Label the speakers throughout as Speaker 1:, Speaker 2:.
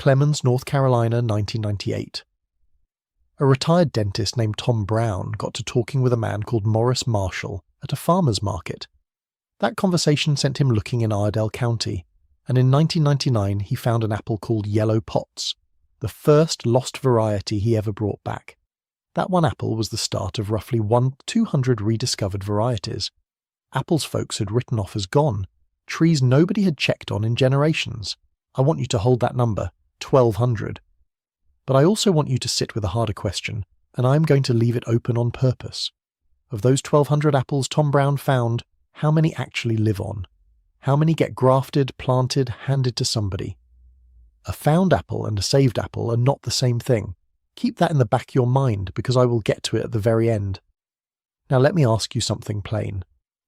Speaker 1: Clemmons, North Carolina, 1998. A retired dentist named Tom Brown got to talking with a man called Morris Marshall at a farmer's market. That conversation sent him looking in Iredell County, and in 1999 he found an apple called Yellow Pots, the first lost variety he ever brought back. That one apple was the start of roughly 200 rediscovered varieties. Apples folks had written off as gone, trees nobody had checked on in generations. I want you to hold that number, 1,200. But I also want you to sit with a harder question, and I'm going to leave it open on purpose. Of those 1,200 apples Tom Brown found, how many actually live on? How many get grafted, planted, handed to somebody? A found apple and a saved apple are not the same thing. Keep that in the back of your mind, because I will get to it at the very end. Now let me ask you something plain.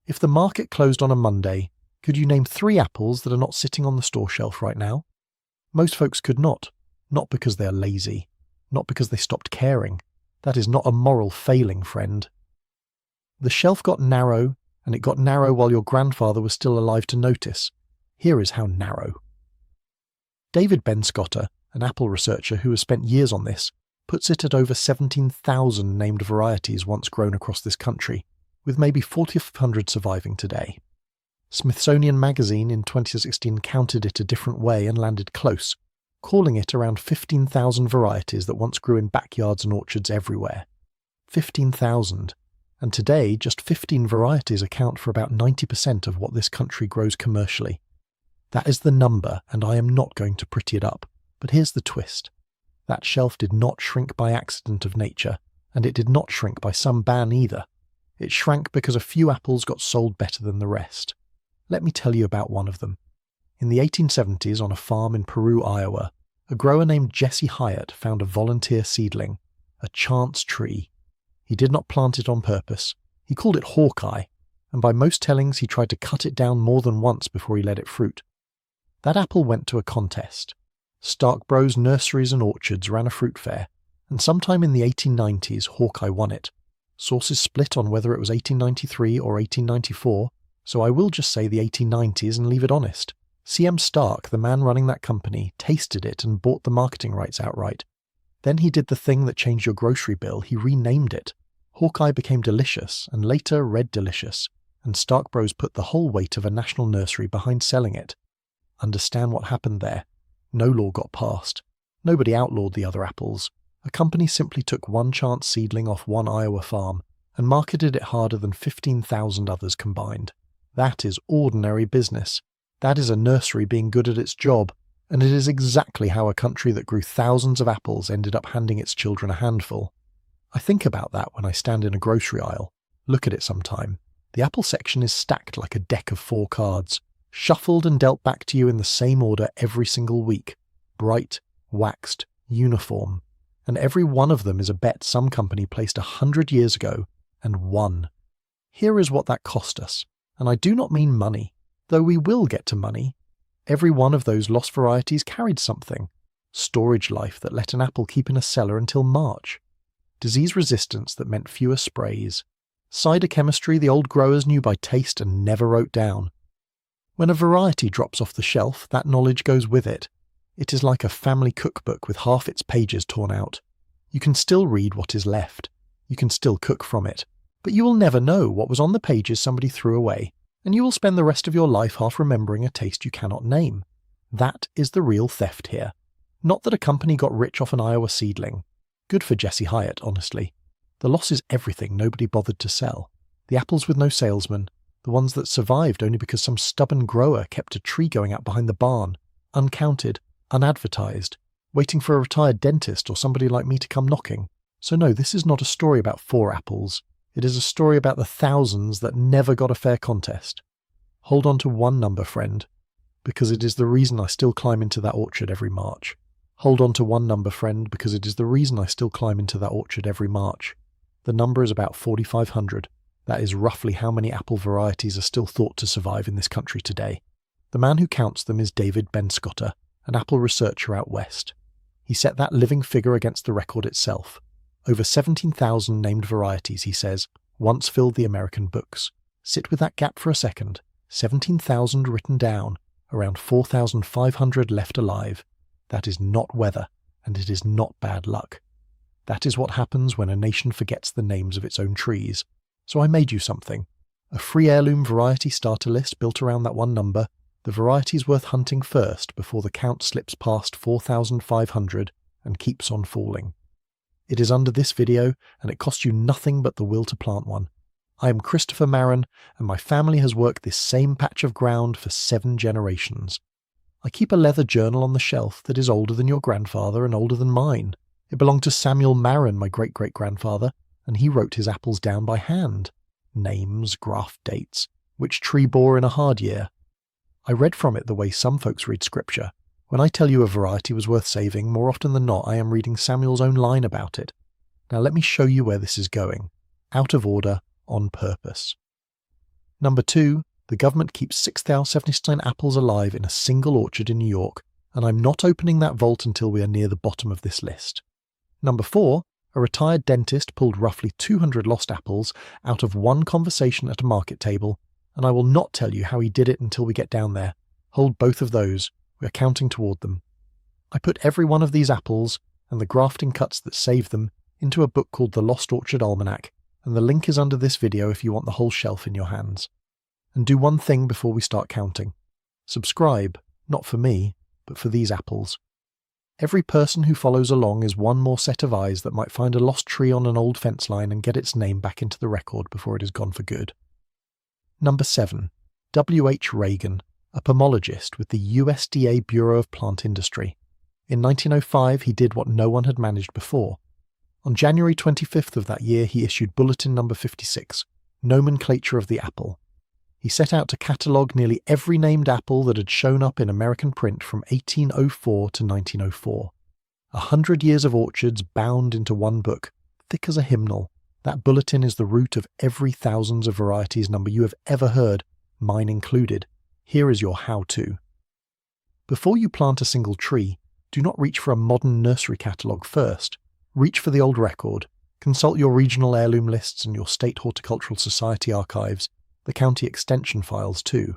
Speaker 1: If the market closed on a Monday, could you name 3 apples that are not sitting on the store shelf right now? Most folks could not. Not because they are lazy. Not because they stopped caring. That is not a moral failing, friend. The shelf got narrow, and it got narrow while your grandfather was still alive to notice. Here is how narrow. David Benscotter, an apple researcher who has spent years on this, puts it at over 17,000 named varieties once grown across this country, with maybe 4,500 surviving today. Smithsonian Magazine in 2016 counted it a different way and landed close, calling it around 15,000 varieties that once grew in backyards and orchards everywhere. 15,000. And today, just 15 varieties account for about 90% of what this country grows commercially. That is the number, and I am not going to pretty it up. But here's the twist. That shelf did not shrink by accident of nature, and it did not shrink by some ban either. It shrank because a few apples got sold better than the rest. Let me tell you about one of them. In the 1870s, on a farm in Peru, Iowa, a grower named Jesse Hiatt found a volunteer seedling, a chance tree. He did not plant it on purpose. He called it Hawkeye, and by most tellings he tried to cut it down more than once before he let it fruit. That apple went to a contest. Stark Bros Nurseries and Orchards ran a fruit fair, and sometime in the 1890s Hawkeye won it. Sources split on whether it was 1893 or 1894, so I will just say the 1890s and leave it honest. C.M. Stark, the man running that company, tasted it and bought the marketing rights outright. Then he did the thing that changed your grocery bill. He renamed it. Hawkeye became Delicious, and later Red Delicious, and Stark Bros put the whole weight of a national nursery behind selling it. Understand what happened there? No law got passed. Nobody outlawed the other apples. A company simply took one chance seedling off one Iowa farm and marketed it harder than 15,000 others combined. That is ordinary business. That is a nursery being good at its job, and it is exactly how a country that grew thousands of apples ended up handing its children a handful. I think about that when I stand in a grocery aisle. Look at it sometime. The apple section is stacked like a deck of 4 cards, shuffled and dealt back to you in the same order every single week. Bright, waxed, uniform. And every one of them is a bet some company placed 100 years ago and won. Here is what that cost us, and I do not mean money. Though we will get to money. Every one of those lost varieties carried something. Storage life that let an apple keep in a cellar until March. Disease resistance that meant fewer sprays. Cider chemistry the old growers knew by taste and never wrote down. When a variety drops off the shelf, that knowledge goes with it. It is like a family cookbook with half its pages torn out. You can still read what is left. You can still cook from it. But you will never know what was on the pages somebody threw away. And you will spend the rest of your life half remembering a taste you cannot name. That is the real theft here. Not that a company got rich off an Iowa seedling. Good for Jesse Hiatt, honestly. The loss is everything nobody bothered to sell. The apples with no salesman, the ones that survived only because some stubborn grower kept a tree going out behind the barn, uncounted, unadvertised, waiting for a retired dentist or somebody like me to come knocking. So no, this is not a story about 4 apples. It is a story about the thousands that never got a fair contest. Hold on to one number, friend, because it is the reason I still climb into that orchard every March. Hold on to one number, friend, because it is the reason I still climb into that orchard every March. The number is about 4,500. That is roughly how many apple varieties are still thought to survive in this country today. The man who counts them is David Benscotter, an apple researcher out west. He set that living figure against the record itself. Over 17,000 named varieties, he says, once filled the American books. Sit with that gap for a second. 17,000 written down, around 4,500 left alive. That is not weather, and it is not bad luck. That is what happens when a nation forgets the names of its own trees. So I made you something. A free heirloom variety starter list built around that one number, the varieties worth hunting first before the count slips past 4,500 and keeps on falling. It is under this video, and it costs you nothing but the will to plant one. I am Christopher Marin, and my family has worked this same patch of ground for 7 generations. I keep a leather journal on the shelf that is older than your grandfather and older than mine. It belonged to Samuel Marin, my great-great-grandfather, and he wrote his apples down by hand. Names, graft dates, which tree bore in a hard year. I read from it the way some folks read scripture. When I tell you a variety was worth saving, more often than not I am reading Samuel's own line about it. Now let me show you where this is going. Out of order, on purpose. Number 2, the government keeps 6,079 apples alive in a single orchard in New York, and I'm not opening that vault until we are near the bottom of this list. Number 4, a retired dentist pulled roughly 200 lost apples out of one conversation at a market table, and I will not tell you how he did it until we get down there. Hold both of those. We are counting toward them. I put every one of these apples, and the grafting cuts that saved them, into a book called The Lost Orchard Almanac, and the link is under this video if you want the whole shelf in your hands. And do one thing before we start counting. Subscribe, not for me, but for these apples. Every person who follows along is one more set of eyes that might find a lost tree on an old fence line and get its name back into the record before it is gone for good. Number 7. W.H. Ragan, a pomologist with the USDA Bureau of Plant Industry. In 1905 he did what no one had managed before. On January 25th of that year he issued Bulletin number 56, Nomenclature of the Apple. He set out to catalogue nearly every named apple that had shown up in American print from 1804 to 1904. 100 years of orchards bound into one book, thick as a hymnal. That bulletin is the root of every thousands of varieties number you have ever heard, mine included. Here is your how-to. Before you plant a single tree, do not reach for a modern nursery catalogue first. Reach for the old record. Consult your regional heirloom lists and your state horticultural society archives, the county extension files too.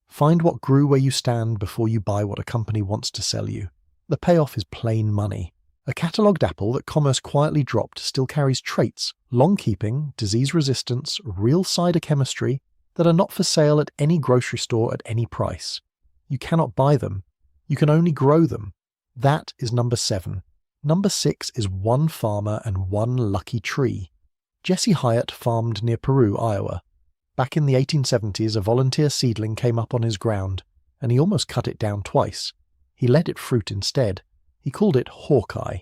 Speaker 1: Find what grew where you stand before you buy what a company wants to sell you. The payoff is plain money. A catalogued apple that commerce quietly dropped still carries traits, long-keeping, disease resistance, real cider chemistry, that are not for sale at any grocery store at any price. You cannot buy them. You can only grow them. That is number 7. Number 6 is one farmer and one lucky tree. Jesse Hiatt farmed near Peru, Iowa. Back in the 1870s, a volunteer seedling came up on his ground, and he almost cut it down twice. He let it fruit instead. He called it Hawkeye.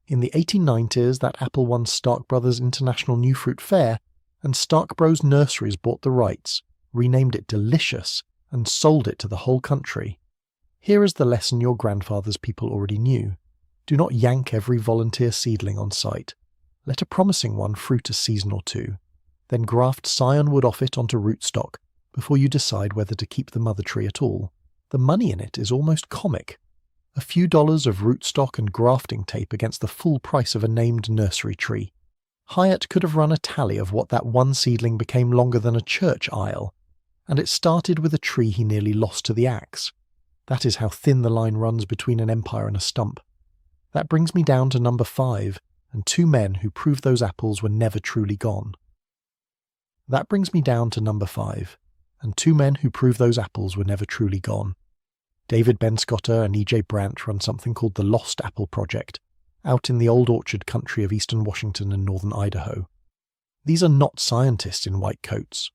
Speaker 1: In the 1890s, that apple won Stark Brothers International New Fruit Fair, and Stark Bros Nurseries bought the rights, renamed it Delicious, and sold it to the whole country. Here is the lesson your grandfather's people already knew. Do not yank every volunteer seedling on site. Let a promising one fruit a season or two. Then graft scion wood off it onto rootstock before you decide whether to keep the mother tree at all. The money in it is almost comic. A few dollars of rootstock and grafting tape against the full price of a named nursery tree. Hiatt could have run a tally of what that one seedling became longer than a church aisle, and it started with a tree he nearly lost to the axe. That is how thin the line runs between an empire and a stump. That brings me down to number 5, and 2 men who proved those apples were never truly gone. That brings me down to number 5, and 2 men who proved those apples were never truly gone. David Benscotter and E.J. Brandt run something called the Lost Apple Project, out in the old orchard country of eastern Washington and northern Idaho. These are not scientists in white coats.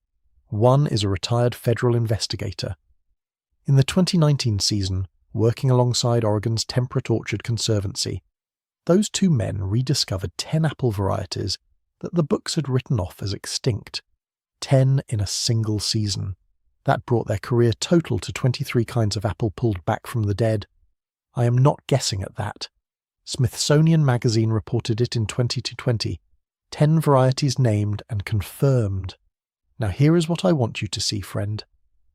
Speaker 1: One is a retired federal investigator. In the 2019 season, working alongside Oregon's Temperate Orchard Conservancy, those 2 men rediscovered 10 apple varieties that the books had written off as extinct. 10 in a single season. That brought their career total to 23 kinds of apple pulled back from the dead. I am not guessing at that. Smithsonian Magazine reported it in 2020. 10 varieties named and confirmed. Now here is what I want you to see, friend.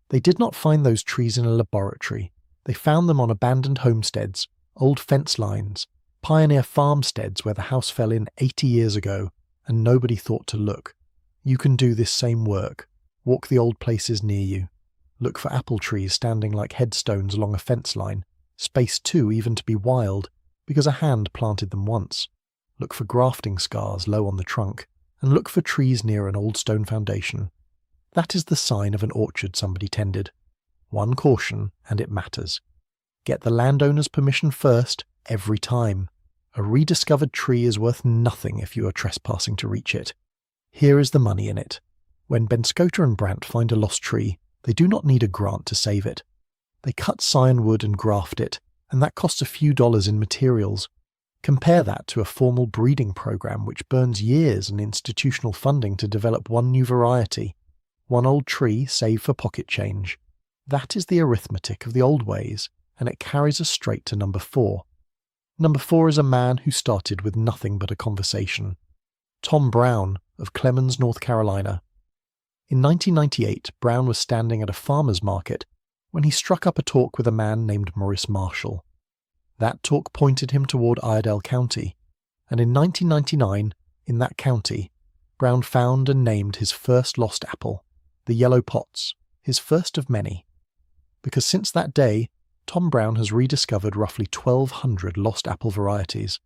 Speaker 1: They did not find those trees in a laboratory. They found them on abandoned homesteads, old fence lines, pioneer farmsteads where the house fell in 80 years ago, and nobody thought to look. You can do this same work. Walk the old places near you. Look for apple trees standing like headstones along a fence line. Space too even to be wild, because a hand planted them once. Look for grafting scars low on the trunk, and look for trees near an old stone foundation. That is the sign of an orchard somebody tended. One caution, and it matters. Get the landowner's permission first, every time. A rediscovered tree is worth nothing if you are trespassing to reach it. Here is the money in it. When Benscoter and Brandt find a lost tree, they do not need a grant to save it. They cut scion wood and graft it, and that costs a few dollars in materials. Compare that to a formal breeding program which burns years and institutional funding to develop one new variety. One old tree saved for pocket change. That is the arithmetic of the old ways, and it carries us straight to number 4. Number 4 is a man who started with nothing but a conversation. Tom Brown of Clemmons, North Carolina. In 1998, Brown was standing at a farmer's market when he struck up a talk with a man named Morris Marshall. That talk pointed him toward Iredell County, and in 1999, in that county, Brown found and named his first lost apple, the Yellow Pots, his first of many. Because since that day, Tom Brown has rediscovered roughly 1,200 lost apple varieties.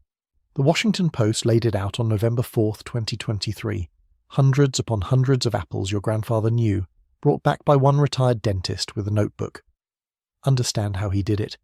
Speaker 1: The Washington Post laid it out on November 4, 2023. Hundreds upon hundreds of apples your grandfather knew, brought back by one retired dentist with a notebook. Understand how he did it.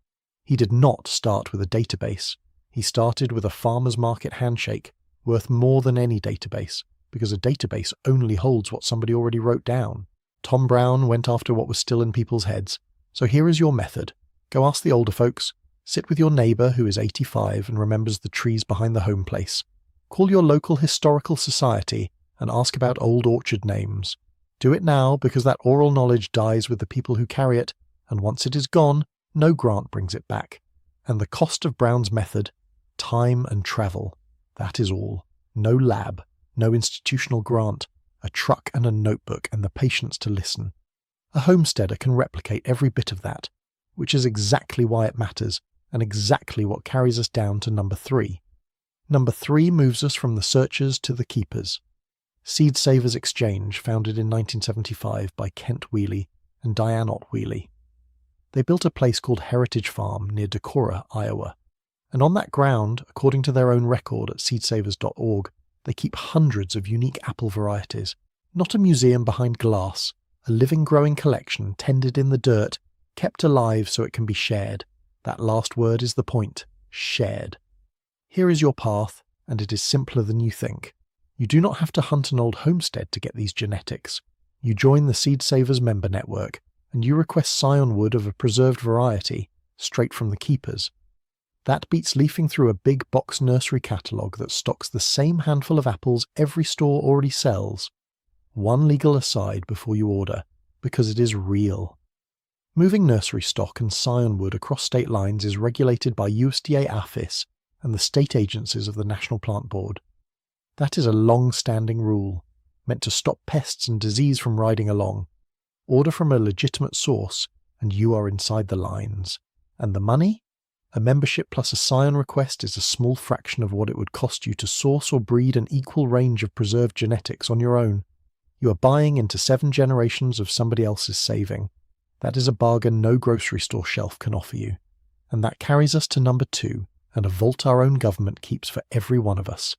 Speaker 1: He did not start with a database. He started with a farmer's market handshake, worth more than any database, because a database only holds what somebody already wrote down. Tom Brown went after what was still in people's heads. So here is your method. Go ask the older folks. Sit with your neighbour who is 85 and remembers the trees behind the home place. Call your local historical society and ask about old orchard names. Do it now because that oral knowledge dies with the people who carry it, and once it is gone, no grant brings it back. And the cost of Brown's method? Time and travel. That is all. No lab, no institutional grant, a truck and a notebook and the patience to listen. A homesteader can replicate every bit of that, which is exactly why it matters, and exactly what carries us down to number 3. Number 3 moves us from the searchers to the keepers. Seed Savers Exchange, founded in 1975 by Kent Wheely and Diane Ott Wheely. They built a place called Heritage Farm near Decorah, Iowa. And on that ground, according to their own record at seedsavers.org, they keep hundreds of unique apple varieties. Not a museum behind glass, a living growing collection tended in the dirt, kept alive so it can be shared. That last word is the point. Shared. Here is your path, and it is simpler than you think. You do not have to hunt an old homestead to get these genetics. You join the Seed Savers member network, and you request scion wood of a preserved variety, straight from the keepers. That beats leafing through a big box nursery catalogue that stocks the same handful of apples every store already sells. One legal aside before you order, because it is real. Moving nursery stock and scion wood across state lines is regulated by USDA APHIS and the state agencies of the National Plant Board. That is a long-standing rule, meant to stop pests and disease from riding along. Order from a legitimate source, and you are inside the lines. And the money? A membership plus a scion request is a small fraction of what it would cost you to source or breed an equal range of preserved genetics on your own. You are buying into 7 generations of somebody else's saving. That is a bargain no grocery store shelf can offer you. And that carries us to number 2, and a vault our own government keeps for every one of us.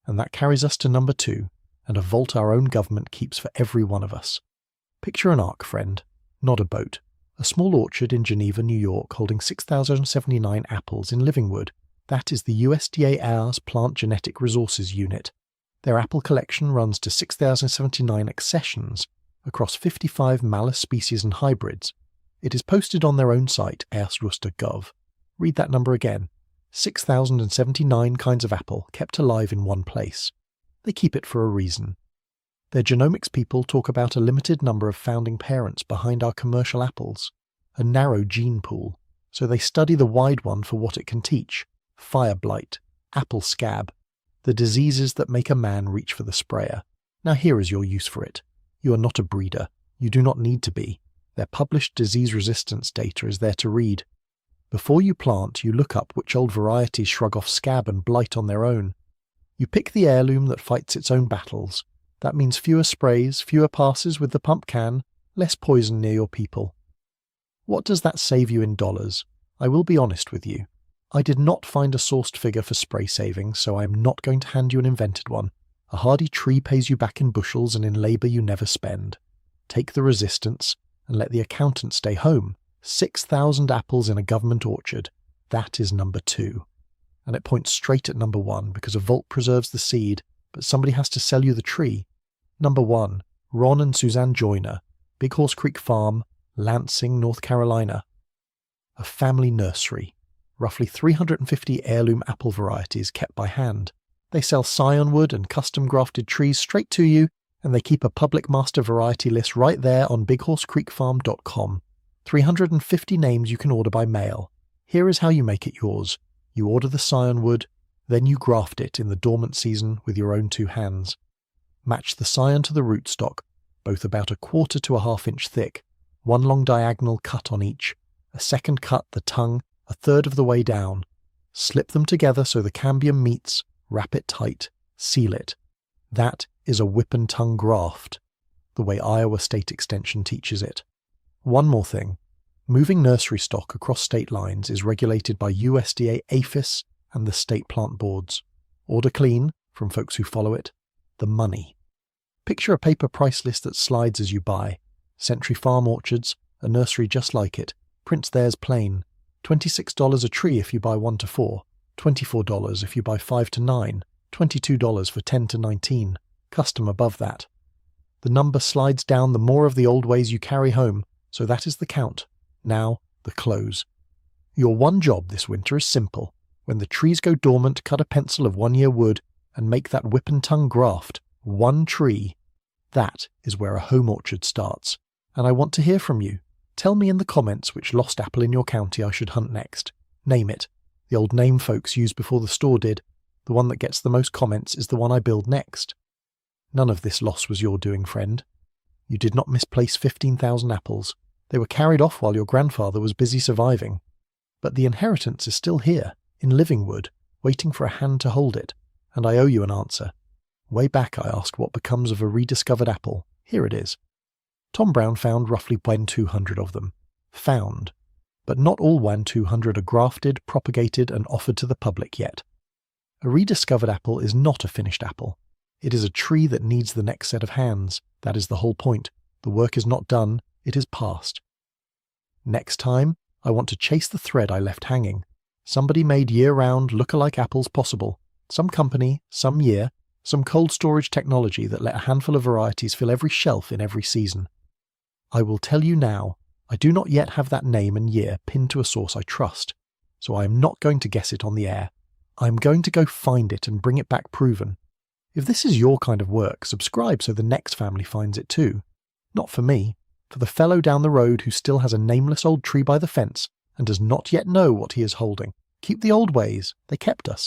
Speaker 1: And that carries us to number 2, and a vault our own government keeps for every one of us. Picture an ark, friend, not a boat. A small orchard in Geneva, New York, holding 6,079 apples in living wood. That is the USDA AR's Plant Genetic Resources Unit. Their apple collection runs to 6,079 accessions across 55 malus species and hybrids. It is posted on their own site, ars.gov. Read that number again. 6,079 kinds of apple kept alive in one place. They keep it for a reason. Their genomics people talk about a limited number of founding parents behind our commercial apples, a narrow gene pool, so they study the wide one for what it can teach: fire blight, apple scab, the diseases that make a man reach for the sprayer. Now here is your use for it. You are not a breeder. You do not need to be. Their published disease resistance data is there to read. Before you plant, you look up which old varieties shrug off scab and blight on their own. You pick the heirloom that fights its own battles. That means fewer sprays, fewer passes with the pump can, less poison near your people. What does that save you in dollars? I will be honest with you. I did not find a sourced figure for spray savings, so I am not going to hand you an invented one. A hardy tree pays you back in bushels and in labour you never spend. Take the resistance and let the accountant stay home. 6,000 apples in a government orchard. That is number 2. And it points straight at number 1 because a vault preserves the seed, but somebody has to sell you the tree. Number 1, Ron and Suzanne Joyner, Big Horse Creek Farm, Lansing, North Carolina. A family nursery. Roughly 350 heirloom apple varieties kept by hand. They sell scionwood and custom-grafted trees straight to you, and they keep a public master variety list right there on bighorsecreekfarm.com. 350 names you can order by mail. Here is how you make it yours. You order the scionwood, then you graft it in the dormant season with your own 2 hands. Match the scion to the rootstock, both about 1/4 to 1/2 inch thick, 1 long diagonal cut on each, a second cut the tongue 1/3 of the way down. Slip them together so the cambium meets, wrap it tight, seal it. That is a whip and tongue graft, the way Iowa State Extension teaches it. One more thing. Moving nursery stock across state lines is regulated by USDA APHIS and the state plant boards. Order clean, from folks who follow it, the money. Picture a paper price list that slides as you buy. Century Farm Orchards, a nursery just like it, prints theirs plain. $26 a tree if you buy 1 to 4, $24 if you buy 5 to 9, $22 for 10 to 19, custom above that. The number slides down the more of the old ways you carry home, so that is the count. Now, the close. Your one job this winter is simple. When the trees go dormant, cut a pencil of 1-year wood and make that whip and tongue graft, 1 tree. That is where a home orchard starts. And I want to hear from you. Tell me in the comments which lost apple in your county I should hunt next. Name it. The old name folks used before the store did. The one that gets the most comments is the one I build next. None of this loss was your doing, friend. You did not misplace 15,000 apples. They were carried off while your grandfather was busy surviving. But the inheritance is still here, in living wood, waiting for a hand to hold it, and I owe you an answer. Way back I asked what becomes of a rediscovered apple. Here it is. Tom Brown found roughly 1,200 of them. Found. But not all 1,200 are grafted, propagated, and offered to the public yet. A rediscovered apple is not a finished apple. It is a tree that needs the next set of hands. That is the whole point. The work is not done, it is past. Next time, I want to chase the thread I left hanging. Somebody made year-round, look-alike apples possible. Some company, some year, some cold storage technology that let a handful of varieties fill every shelf in every season. I will tell you now, I do not yet have that name and year pinned to a source I trust, so I am not going to guess it on the air. I am going to go find it and bring it back proven. If this is your kind of work, subscribe so the next family finds it too. Not for me, for the fellow down the road who still has a nameless old tree by the fence and does not yet know what he is holding. Keep the old ways, they kept us.